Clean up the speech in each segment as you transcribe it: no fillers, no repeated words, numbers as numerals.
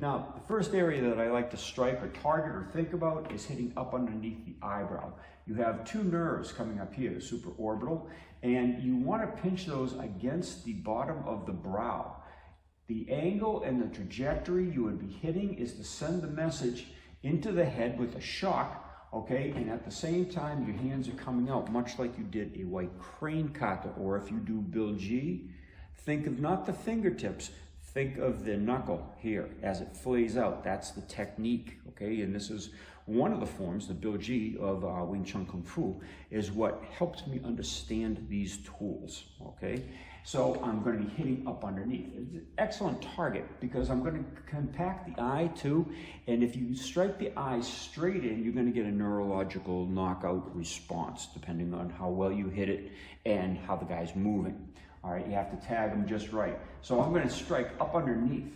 Now, the first area that I like to strike or target or think about is hitting up underneath the eyebrow. You have two nerves coming up here, the supraorbital, and you want to pinch those against the bottom of the brow. The angle and the trajectory you would be hitting is to send the message into the head with a shock, okay? And at the same time, your hands are coming out, much like you did a white crane kata, or if you do bilji, think of not the fingertips, think of the knuckle here as it flays out. That's the technique, okay? And this is one of the forms, the bilji of Wing Chun Kung Fu, is what helped me understand these tools, okay? So I'm going to be hitting up underneath. It's an excellent target because I'm going to compact the eye too. And if you strike the eye straight in, you're going to get a neurological knockout response depending on how well you hit it and how the guy's moving. All right, you have to tag them just right. So I'm going to strike up underneath.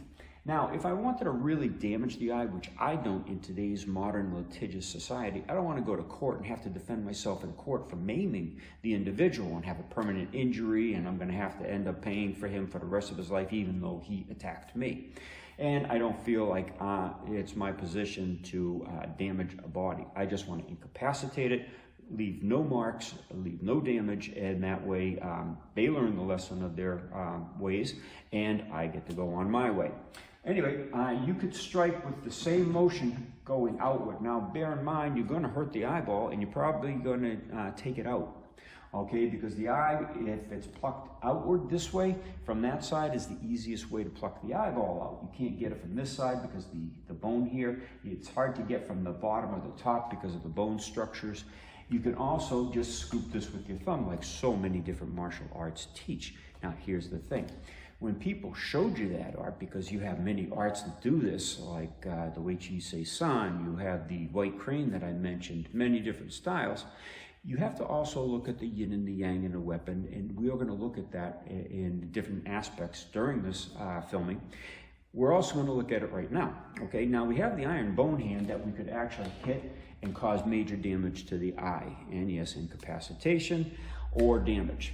Now, if I wanted to really damage the eye, which I don't in today's modern litigious society, I don't want to go to court and have to defend myself in court for maiming the individual and have a permanent injury, and I'm going to have to end up paying for him for the rest of his life, even though he attacked me. And I don't feel like it's my position to damage a body. I just want to incapacitate it, leave no marks, leave no damage, and that way they learn the lesson of their ways, and I get to go on my way. Anyway, you could strike with the same motion going outward. Now, bear in mind, you're going to hurt the eyeball, and you're probably going to take it out, okay? Because the eye, if it's plucked outward this way, from that side is the easiest way to pluck the eyeball out. You can't get it from this side because the bone here, it's hard to get from the bottom or the top because of the bone structures. You can also just scoop this with your thumb like so many different martial arts teach. Now, here's the thing. When people showed you that art, because you have many arts that do this, like the Uechi Seisan, you have the white crane that I mentioned, many different styles, you have to also look at the yin and the yang in a weapon, and we are going to look at that in different aspects during this filming. We're also going to look at it right now, okay? Now, we have the iron bone hand that we could actually hit and cause major damage to the eye, and yes, incapacitation or damage.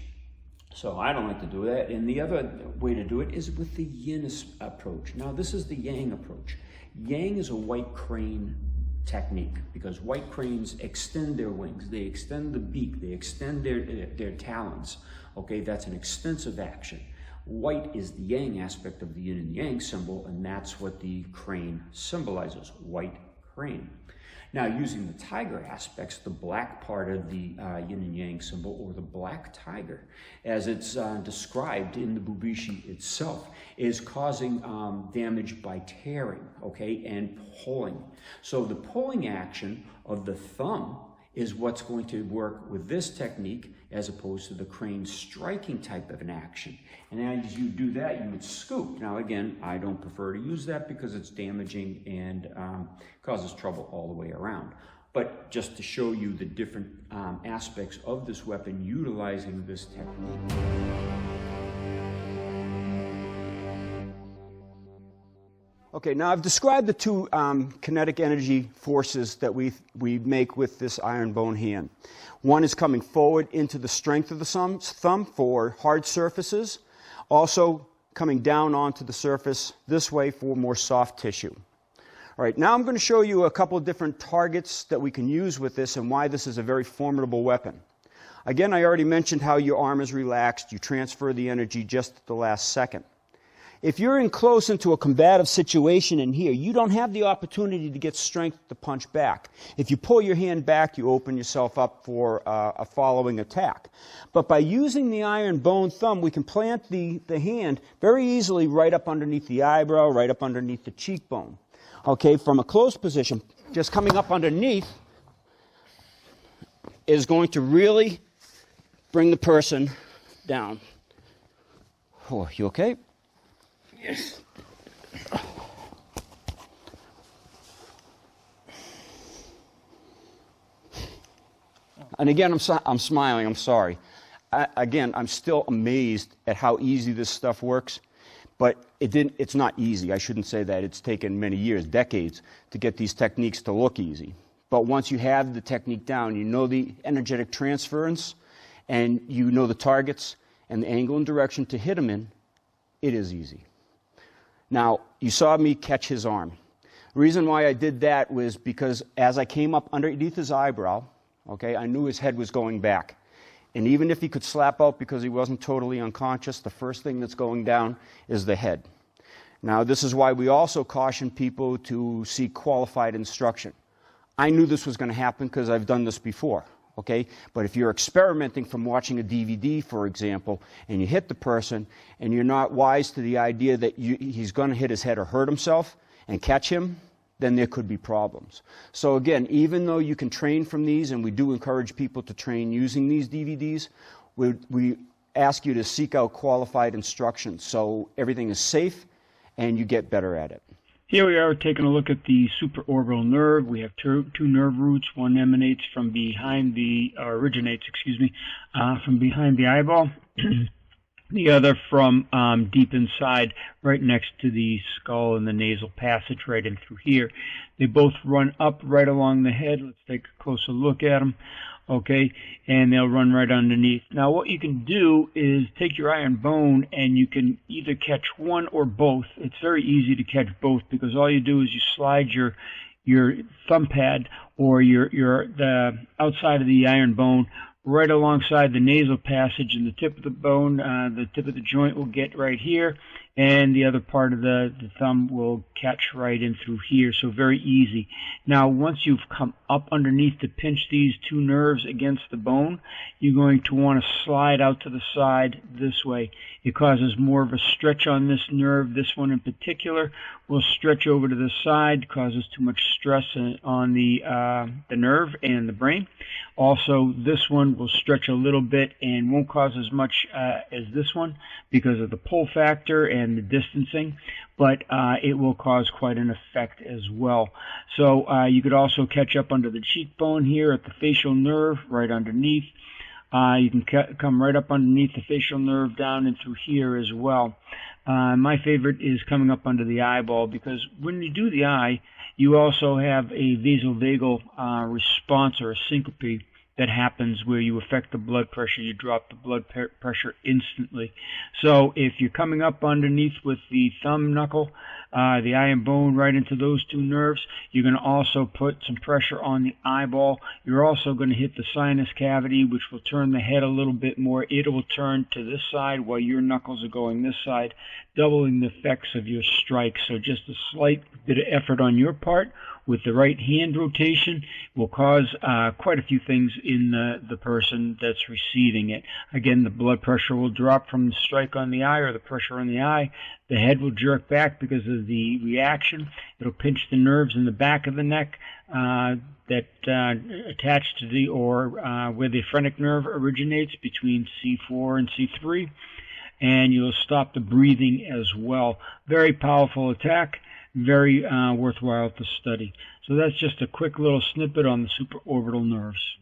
So I don't like to do that, and the other way to do it is with the yin approach. Now, this is the yang approach. Yang is a white crane technique because white cranes extend their wings, they extend the beak, they extend their talons, okay? That's an extensive action. White is the yang aspect of the yin and yang symbol, and that's what the crane symbolizes, white crane. Now, using the tiger aspects, the black part of the yin and yang symbol, or the black tiger, as it's described in the bubishi itself, is causing damage by tearing, okay, and pulling. So the pulling action of the thumb is what's going to work with this technique as opposed to the crane striking type of an action. And as you do that, you would scoop. Now again, I don't prefer to use that because it's damaging and causes trouble all the way around. But just to show you the different aspects of this weapon utilizing this technique. Okay, now I've described the two kinetic energy forces that we make with this iron bone hand. One is coming forward into the strength of the thumb for hard surfaces, also coming down onto the surface this way for more soft tissue. All right, now I'm going to show you a couple of different targets that we can use with this and why this is a very formidable weapon. Again, I already mentioned how your arm is relaxed. You transfer the energy just at the last second. If you're in close into a combative situation in here, you don't have the opportunity to get strength to punch back. If you pull your hand back, you open yourself up for a following attack. But by using the iron bone thumb, we can plant the hand very easily right up underneath the eyebrow, right up underneath the cheekbone. Okay, from a close position, just coming up underneath is going to really bring the person down. Oh, you okay? Yes. And again, I'm smiling, I'm sorry. Again, I'm still amazed at how easy this stuff works, but it's not easy. I shouldn't say that. It's taken many years, decades, to get these techniques to look easy. But once you have the technique down, you know the energetic transference, and you know the targets and the angle and direction to hit them in, it is easy. Now, you saw me catch his arm. The reason why I did that was because as I came up underneath his eyebrow, okay, I knew his head was going back. And even if he could slap out because he wasn't totally unconscious, the first thing that's going down is the head. Now, this is why we also caution people to seek qualified instruction. I knew this was going to happen because I've done this before, okay? But if you're experimenting from watching a DVD, for example, and you hit the person and you're not wise to the idea that he's going to hit his head or hurt himself and catch him, then there could be problems. So again, even though you can train from these, and we do encourage people to train using these DVDs, we ask you to seek out qualified instruction so everything is safe and you get better at it. Here we are taking a look at the supraorbital nerve. We have two nerve roots. One emanates from behind originates from behind the eyeball. The other from deep inside, right next to the skull and the nasal passage right in through here. They both run up right along the head. Let's take a closer look at them. Okay, and they'll run right underneath. Now what you can do is take your eye and bone and you can either catch one or both. It's very easy to catch both because all you do is you slide your thumb pad or the outside of the iron bone right alongside the nasal passage, and the tip of the bone, the tip of the joint will get right here, and the other part of the thumb will catch right in through here, so very easy. Now, once you've come up underneath to pinch these two nerves against the bone, you're going to want to slide out to the side this way. It causes more of a stretch on this nerve. This one in particular will stretch over to the side, causes too much stress on the nerve and the brain. Also, this one will stretch a little bit and won't cause as much as this one because of the pull factor and the distancing, but it will cause quite an effect as well. So you could also catch up under the cheekbone here at the facial nerve right underneath. You can come right up underneath the facial nerve down and through here as well. My favorite is coming up under the eyeball because when you do the eye, you also have a vasovagal response or a syncope that happens where you affect the blood pressure. You drop the blood pressure instantly. So if you're coming up underneath with the thumb knuckle, the eye and bone right into those two nerves, you're going to also put some pressure on the eyeball. You're also going to hit the sinus cavity, which will turn the head a little bit more. It will turn to this side while your knuckles are going this side, doubling the effects of your strike. So just a slight bit of effort on your part with the right hand rotation will cause quite a few things in the person that's receiving it. Again, the blood pressure will drop from the strike on the eye or the pressure on the eye. The head will jerk back because of the reaction. It'll pinch the nerves in the back of the neck that attach to the where the phrenic nerve originates between C4 and C3, and you'll stop the breathing as well. Very powerful attack. Very worthwhile to study. So that's just a quick little snippet on the supraorbital nerves.